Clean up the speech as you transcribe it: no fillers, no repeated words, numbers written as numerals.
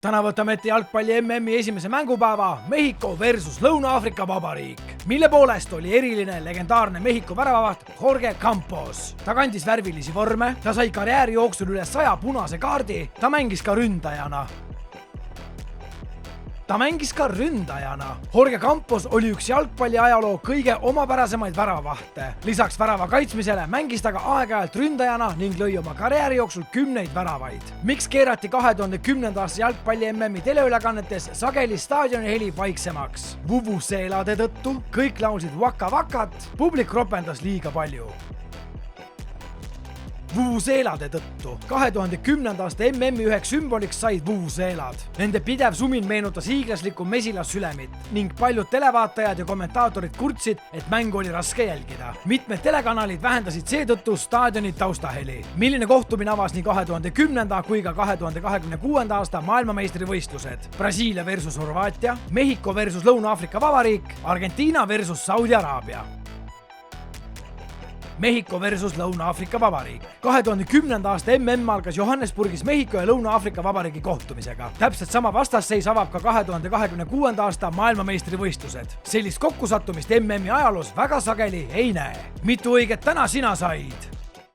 Täna võtame ette jalgpalli MM-i esimese mängupäeva Mehhiko versus Lõuna-Aafrika Vabariik, mille poolest oli eriline legendaarne Mehhiko väravavaht Jorge Campos. Ta kandis värvilisi vorme, ta sai karjääri jooksul üle 100 punase kaardi, ta mängis ka ründajana. Jorge Campos oli üks jalgpalli ajaloo kõige omapärasemaid väravavahte. Lisaks värava kaitsmisele mängis ta ka aeg-ajalt ründajana ning lõi oma karjääri jooksul 10 väravaid. Miks keerati 2010. aasta jalgpalli MM-i teleülekannetes sageli staadioni heli vaiksemaks? Vuvuzeelade tõttu, kõik laulsid Waka Wakat, publik ropendas liiga palju. Vuvuzeelade tõttu. 2010. aasta MM-i üheks sümboliks said vuvuzeelad. Nende pidev sumin meenutas hiiglaslikku mesilassülemit ning paljud televaatajad ja kommentaatorid kurtsid, et mängu oli raske jälgida. Mitmed telekanalid vähendasid seetõttu staadioni taustaheli. Milline kohtumine avas nii 2010. kui ka 2026. aasta maailmameistrivõistlused? Brasiilia versus Horvaatia, Mehhiko versus Lõuna-Aafrika Vabariik, Argentiina versus Saudi Araabia. Mehhiko versus Lõuna-Aafrika Vabariik. 2010. aasta MM algas Johannesburgis Mehhiko ja Lõuna-Aafrika Vabariigi kohtumisega. Täpselt sama vastasseis avab ka 2026. aasta maailmameistrivõistlused. Sellist kokkusattumist MM-i ajaloos väga sageli ei näe. Mitu õiget täna sina said?